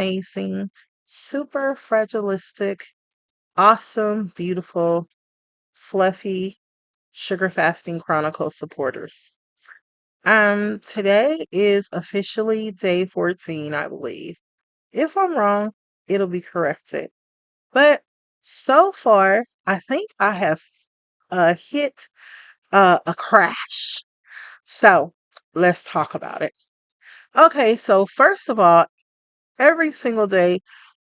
amazing, super fragilistic, awesome, beautiful, fluffy Sugar Fasting Chronicles supporters. Today is officially day 14, I believe. If I'm wrong, it'll be corrected. But so far, I think I have hit a crash. So let's talk about it. Okay, so first of all, every single day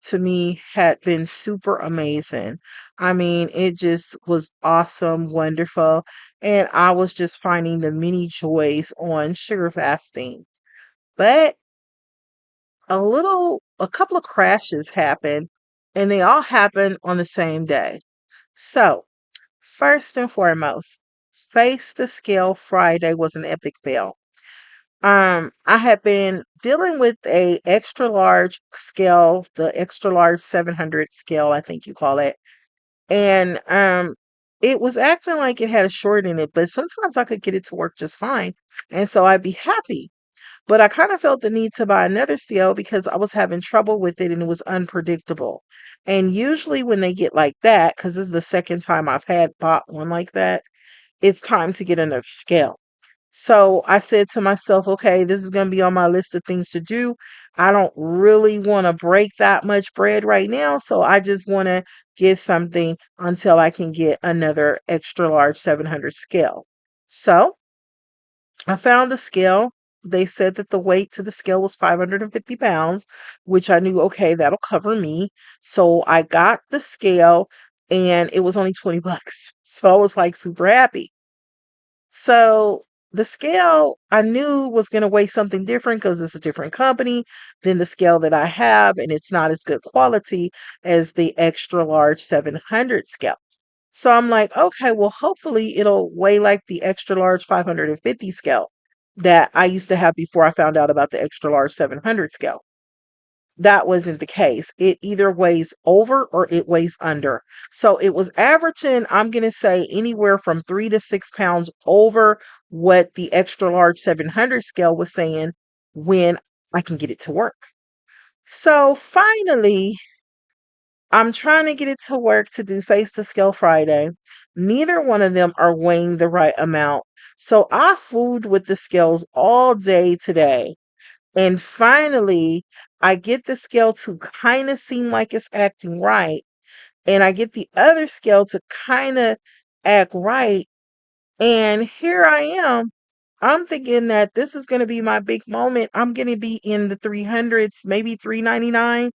to me had been super amazing. I mean, it just was awesome, wonderful, and I was just finding the many joys on sugar fasting. But a couple of crashes happened, and they all happened on the same day. So, first and foremost, Face the Scale Friday was an epic fail. I had been dealing with a extra large scale, the extra large 700 scale, I think you call it. And it was acting like it had a short in it, but sometimes I could get it to work just fine. And so I'd be happy. But I kind of felt the need to buy another scale because I was having trouble with it and it was unpredictable. And usually when they get like that, because this is the second time I've had bought one like that, it's time to get another scale. So I said to myself, okay, this is going to be on my list of things to do. I don't really want to break that much bread right now. So I just want to get something until I can get another extra large 700 scale. So I found a scale. They said that the weight to the scale was 550 pounds, which I knew, okay, that'll cover me. So I got the scale and it was only 20 bucks. So I was like super happy. So the scale I knew was going to weigh something different because it's a different company than the scale that I have, and it's not as good quality as the extra large 700 scale. So I'm like, okay, well, hopefully it'll weigh like the extra large 550 scale that I used to have before I found out about the extra large 700 scale. That wasn't the case. It either weighs over or it weighs under. So it was averaging, I'm going to say, anywhere from 3 to 6 pounds over what the extra large 700 scale was saying when I can get it to work. So finally, I'm trying to get it to work to do Face the Scale Friday. Neither one of them are weighing the right amount. So I fooled with the scales all day today. And finally, I get the scale to kind of seem like it's acting right. And I get the other scale to kind of act right. And here I am. I'm thinking that this is going to be my big moment. I'm going to be in the 300s, maybe 399.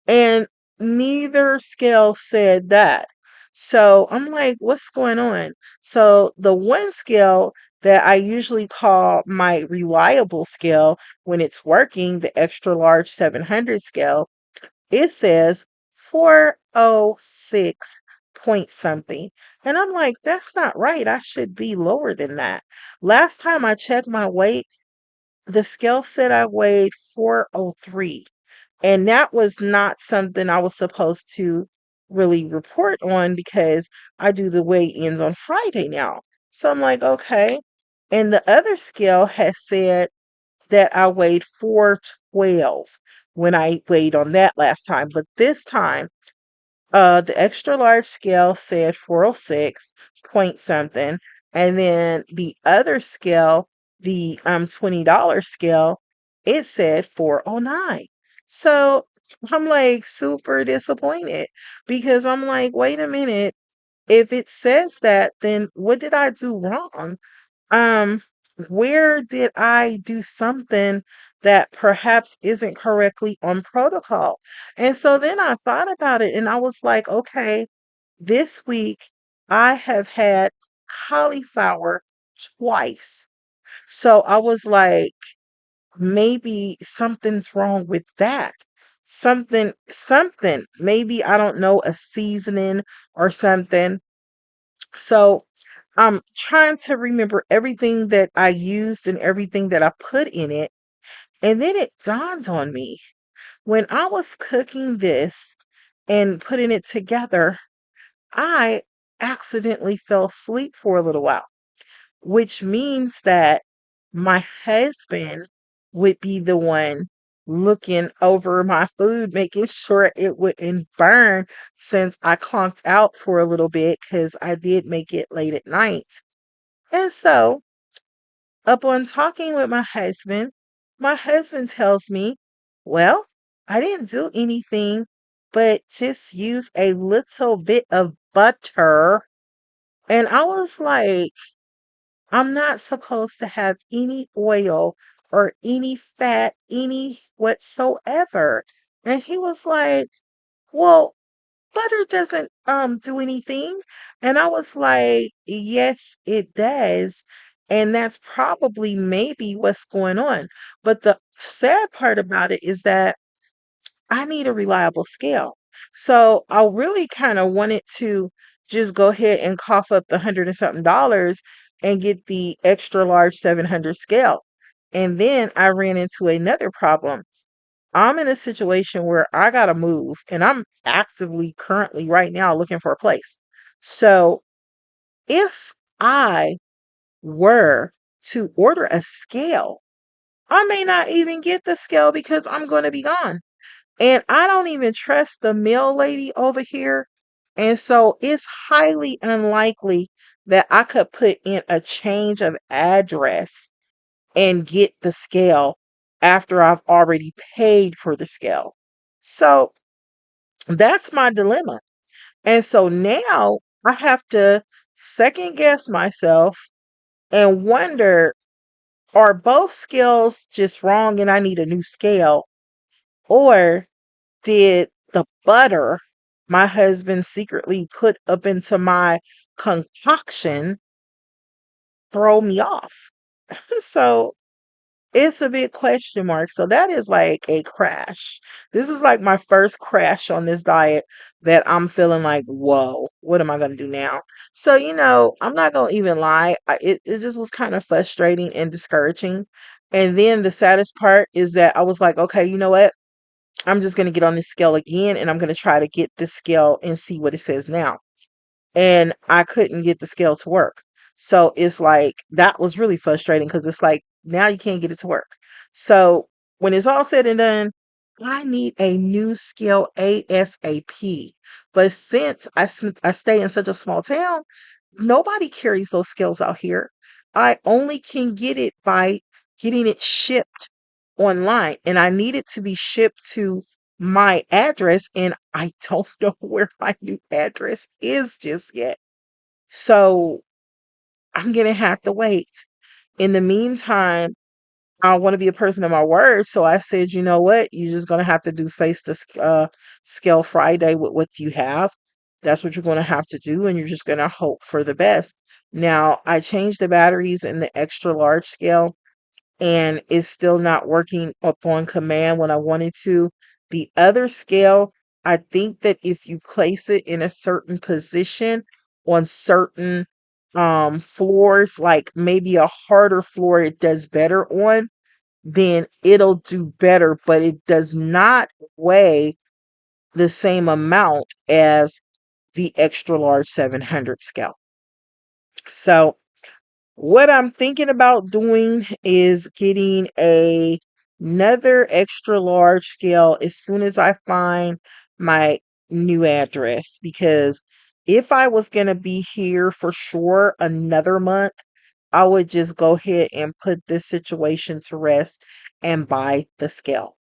And neither scale said that. So I'm like, what's going on? So the one scale that I usually call my reliable scale when it's working, the extra large 700 scale, it says 406 point something. And I'm like, that's not right. I should be lower than that. Last time I checked my weight, the scale said I weighed 403. And that was not something I was supposed to really report on because I do the weigh-ins on Friday now. So I'm like, okay. And the other scale has said that I weighed 412 when I weighed on that last time. But this time, the extra large scale said 406 point something, and then the other scale, the $20 scale, it said 409. So I'm like super disappointed because I'm like, wait a minute, if it says that, then what did I do wrong? Um, where did I do something that perhaps isn't correctly on protocol? And so then I thought about it and I was like, okay, this week I have had cauliflower twice. So I was like, maybe something's wrong with that. Something. Maybe I don't know, a seasoning or something. So I'm trying to remember everything that I used and everything that I put in it. And then it dawned on me when I was cooking this and putting it together, I accidentally fell asleep for a little while, which means that my husband would be the one looking over my food, making sure it wouldn't burn since I conked out for a little bit because I did make it late at night. And so, upon talking with my husband tells me, well, I didn't do anything but just use a little bit of butter. And I was like, I'm not supposed to have any oil or any fat, any whatsoever. And he was like, well, butter doesn't do anything. And I was like, yes, it does. And that's probably maybe what's going on. But the sad part about it is that I need a reliable scale. So I really kind of wanted to just go ahead and cough up the hundred and something dollars and get the extra large 700 scale. And then I ran into another problem. I'm in a situation where I got to move and I'm actively currently right now looking for a place. So if I were to order a scale, I may not even get the scale because I'm going to be gone. And I don't even trust the mail lady over here. And so it's highly unlikely that I could put in a change of address and get the scale after I've already paid for the scale. So that's my dilemma. And so now I have to second guess myself and wonder, are both scales just wrong and I need a new scale? Or did the butter my husband secretly put up into my concoction throw me off? So it's a big question mark. So that is like a crash. This is like my first crash on this diet that I'm feeling like, whoa, what am I going to do now? So, I'm not going to even lie. It just was kind of frustrating and discouraging. And then the saddest part is that I was like, okay, you know what? I'm just going to get on this scale again and I'm going to try to get this scale and see what it says now. And I couldn't get the scale to work. So it's like that was really frustrating because it's like now you can't get it to work. So when it's all said and done, I need a new scale ASAP. But since I stay in such a small town, nobody carries those scales out here. I only can get it by getting it shipped online, and I need it to be shipped to my address, and I don't know where my new address is just yet. So I'm gonna have to wait. In the meantime, I want to be a person of my word, so I said, you know what? You're just gonna have to do face to scale Friday with what you have. That's what you're gonna have to do, and you're just gonna hope for the best. Now, I changed the batteries in the extra large scale and it's still not working upon command when I wanted to. The other scale, I think that if you place it in a certain position on certain floors, like maybe a harder floor it does better on, then it'll do better, but it does not weigh the same amount as the extra large 700 scale. So what I'm thinking about doing is getting another extra large scale as soon as I find my new address, because if I was going to be here for sure another month, I would just go ahead and put this situation to rest and buy the scale.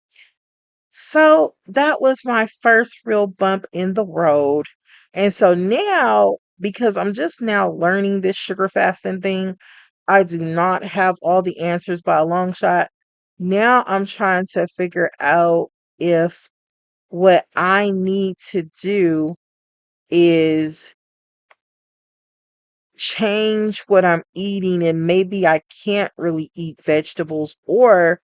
So that was my first real bump in the road. And so now, because I'm just now learning this sugar fasting thing, I do not have all the answers by a long shot. Now I'm trying to figure out if what I need to do is change what I'm eating, and maybe I can't really eat vegetables, or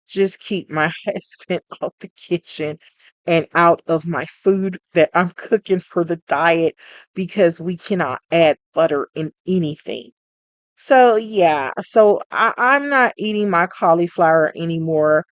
just keep my husband out the kitchen and out of my food that I'm cooking for the diet because we cannot add butter in anything. So yeah, I'm not eating my cauliflower anymore.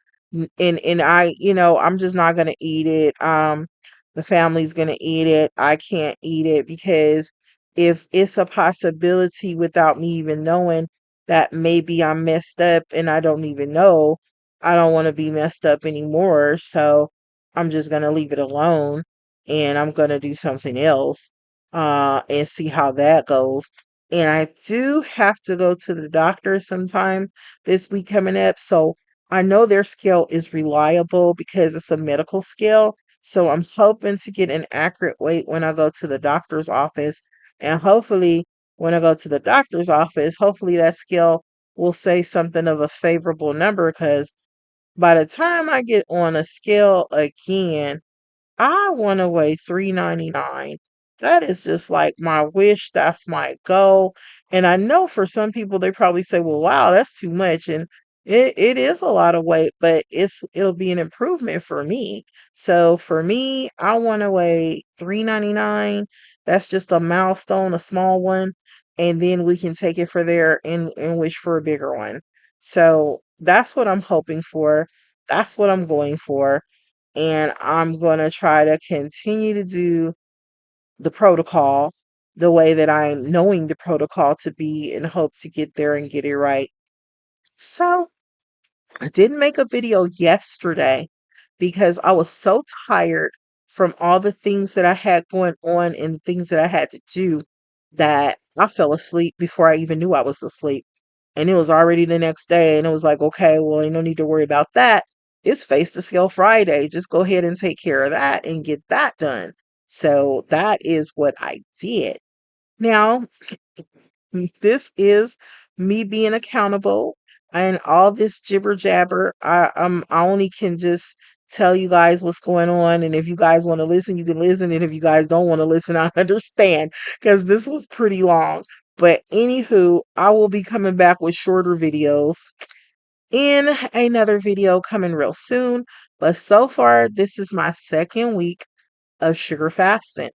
And I'm just not gonna eat it. The family's gonna eat it. I can't eat it because if it's a possibility without me even knowing that maybe I'm messed up and I don't even know, I don't want to be messed up anymore. So I'm just going to leave it alone and I'm going to do something else and see how that goes. And I do have to go to the doctor sometime this week coming up. So I know their scale is reliable because it's a medical scale. So I'm hoping to get an accurate weight when I go to the doctor's office. And hopefully, when I go to the doctor's office, hopefully that scale will say something of a favorable number because by the time I get on a scale again, I want to weigh 399. That is just like my wish. That's my goal. And I know for some people, they probably say, well, wow, that's too much. And it is a lot of weight, but it'll be an improvement for me. So for me, I want to weigh 399. That's just a milestone, a small one. And then we can take it for there and wish for a bigger one. So that's what I'm hoping for. That's what I'm going for, and I'm going to try to continue to do the protocol the way that I'm knowing the protocol to be and hope to get there and get it right. So, I didn't make a video yesterday because I was so tired from all the things that I had going on and things that I had to do that I fell asleep before I even knew I was asleep. And it was already the next day, and it was like, okay, well, you no need to worry about that. It's Face the Scale Friday. Just go ahead and take care of that and get that done. So that is what I did. Now, this is me being accountable and all this jibber jabber. I only can just tell you guys what's going on, and if you guys want to listen, you can listen, and if you guys don't want to listen, I understand because this was pretty long. But anywho, I will be coming back with shorter videos in another video coming real soon. But so far, this is my second week of sugar fasting.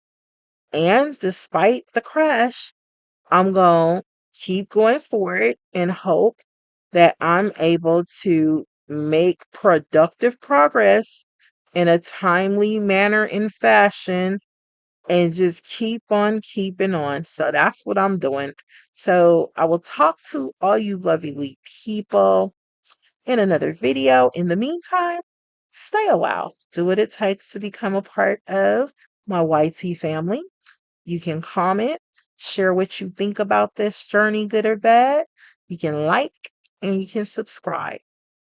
And despite the crash, I'm going to keep going for it and hope that I'm able to make productive progress in a timely manner and fashion and just keep on keeping on. So that's what I'm doing. So I will talk to all you lovely people in another video. In the meantime, stay a while. Do what it takes to become a part of my YT family. You can comment, share what you think about this journey, good or bad. You can like and you can subscribe.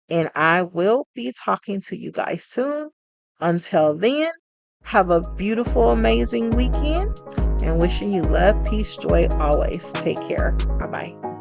And I will be talking to you guys soon. Until then, have a beautiful, amazing weekend and wishing you love, peace, joy always. Take care. Bye bye.